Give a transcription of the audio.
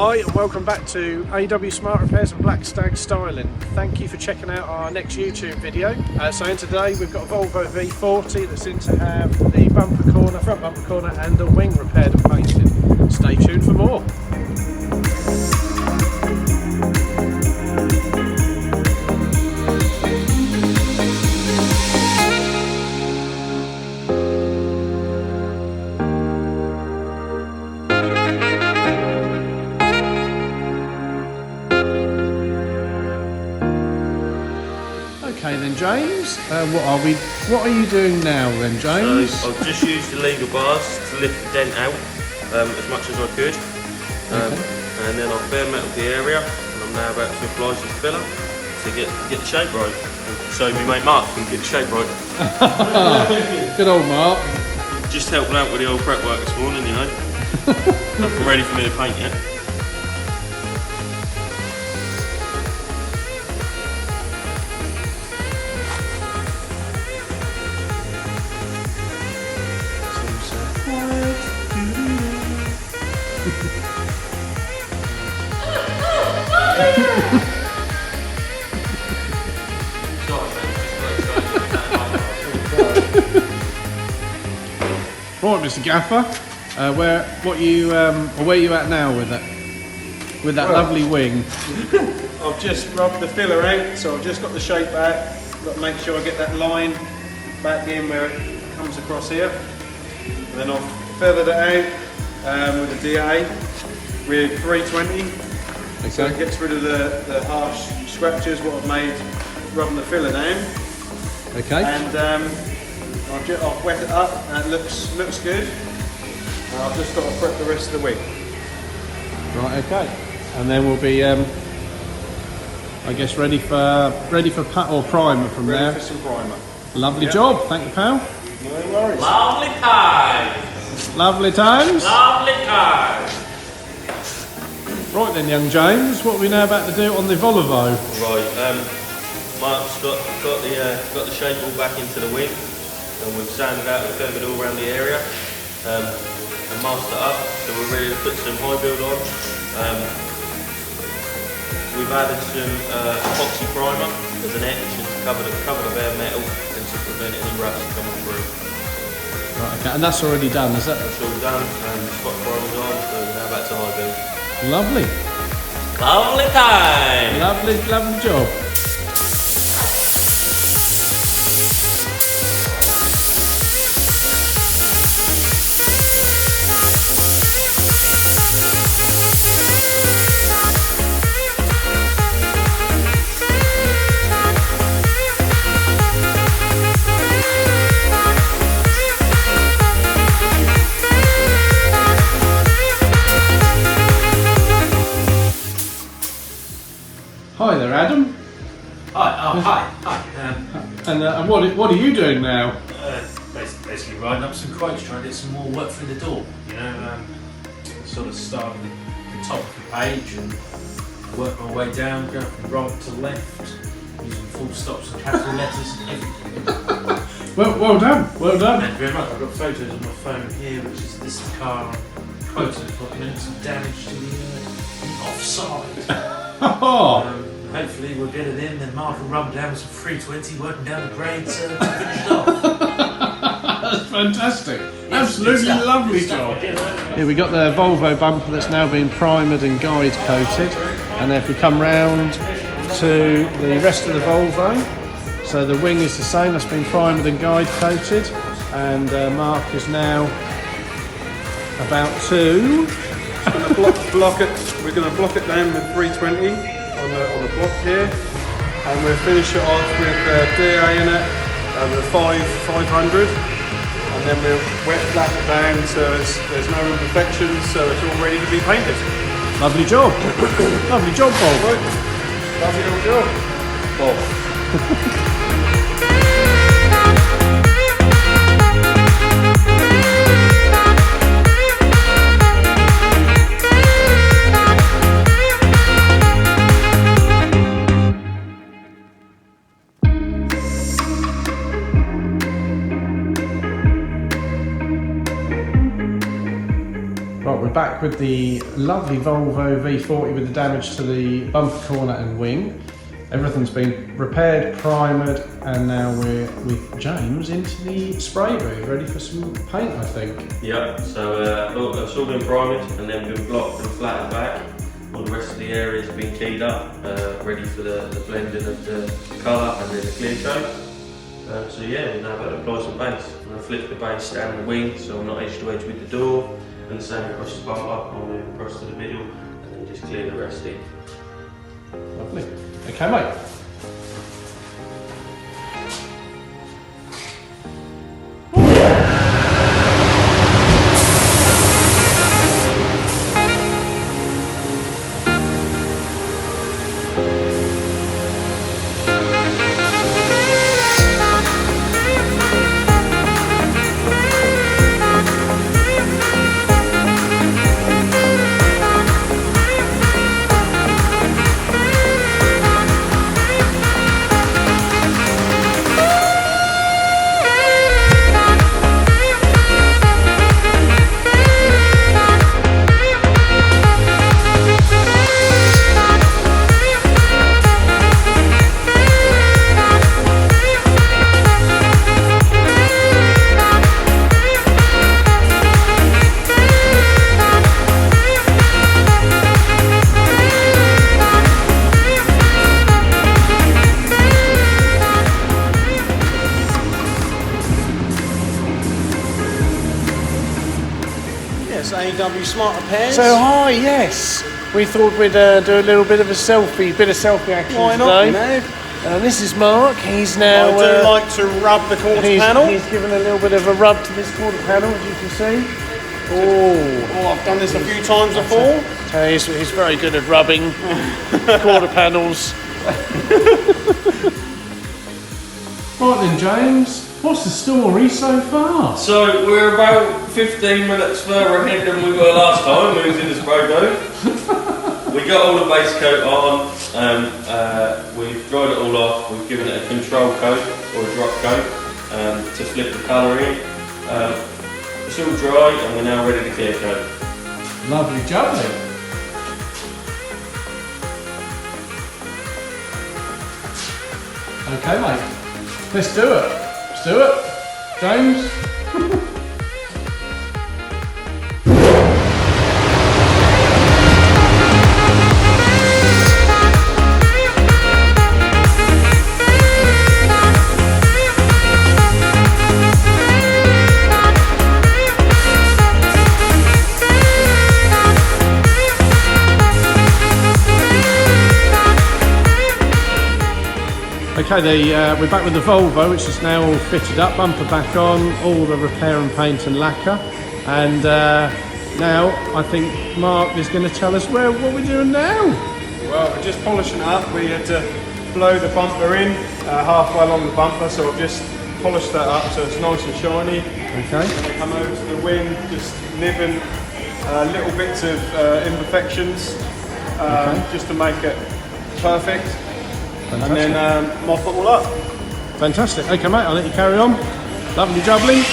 Hi and welcome back to AW Smart Repairs and Black Stag Styling. Thank you for checking out our next YouTube video. So in today we've got a Volvo V40 that's in to have the bumper corner, front bumper corner and the wing repaired and painted. Stay tuned for more. Okay then, James. What are you doing now then, James? So I've just used the lever bars to lift the dent out as much as I could, and then I've bare metal the area, and I'm now about to apply some filler to get the shape right. So my mate Mark can get the shape right. Good old Mark. Just helping out with the old prep work this morning, you know. Nothing ready for me to paint yet. Right, Mr. Gaffer, where are you at now with that lovely wing? I've just rubbed the filler out, so I've just got the shape back. Got to make sure I get that line back in where it comes across here. And then I've feathered it out with a DA with 320. Okay. So it gets rid of the harsh scratches what I've made rubbing the filler down. Okay. And I've wet it up and it looks good. I've just got to prep the rest of the wing. Right. Okay. And then we'll be, I guess, ready for pat or primer from Ready there. for some primer. Lovely job. Thank you, pal. No worries. Lovely times! Lovely times. Lovely times! Right then, young James, what are we now about to do on the Volvo? Right, Mark's got the shape all back into the wing, and we've sanded out and feathered all around the area, and masked it up, so we're ready to put some high build on. We've added some epoxy primer as an etch and to cover the bare metal and to prevent any rust coming through. Right, okay, and that's already done, is that? That's all done, and the spot primer's on, so we're now back to high build. Lovely. Lovely time! Lovely job. Hi there, Adam. Hi. And what are you doing now? Basically writing up some quotes, trying to get some more work through the door. You know, sort of start at the top of the page and work my way down, go from right to left, using full stops and capital letters and everything. Well done. Thank you very much. I've got photos on my phone here, which is this car. Quotes have got some damage to the offside. Hopefully we'll get it in, then Mark will rub down with some 320, working down the grades to finish it off. That's fantastic. Absolutely lovely job. Here we got the Volvo bumper that's now been primered and guide coated. And then if we come round to the rest of the Volvo, so the wing is the same, that's been primered and guide coated. And Mark is now about to... We're going to block it down with 320 on the block here, and we'll finish it off with DA in it and the 500, and then we'll wet black it down so there's no imperfections, so it's all ready to be painted. Lovely job. Lovely job, Bob. Right. Lovely little job, Bob. we're back with the lovely Volvo V40 with the damage to the bumper corner and wing. Everything's been repaired, primed, and now we're with James into the spray booth, ready for some paint, I think. Yep, so it's all been primed and then been blocked and flattened back. All the rest of the area's been keyed up, ready for the blending of the colour and then the clear coat. So yeah, we're now about to apply some base. I'm going to flip the base down the wing so I'm not edge to edge with the door, and the same across the bumper. I'll move across to the middle and then just clear the rest in. Lovely. Okay, mate. AW Smart Repairs. So hi, yes. We thought we'd do a little bit of selfie action Why not, today. you know? This is Mark. He's now. I do like to rub the quarter panel. He's given a little bit of a rub to this quarter panel, as you can see. Oh, I've done this a few times before. So he's very good at rubbing quarter panels. Right then, James. What's the story so far? So we're about 15 minutes further ahead than we were last time we was in the spray booth. We got all the base coat on, we've dried it all off, we've given it a control coat or a drop coat to flip the colour in. It's all dry and we're now ready to clear coat. Lovely jubbly. Okay mate, let's do it. Let's do it. James. Okay, we're back with the Volvo, which is now all fitted up, bumper back on, all the repair and paint and lacquer. And now I think Mark is going to tell us what we're doing now. Well, we're just polishing it up. We had to blow the bumper in halfway along the bumper, so I've just polished that up so it's nice and shiny. Okay. And we come over to the wing, just nibbing little bits of imperfections just to make it perfect. Fantastic. And then mop it all up. Fantastic. Okay mate, I'll let you carry on. Lovely jubbling.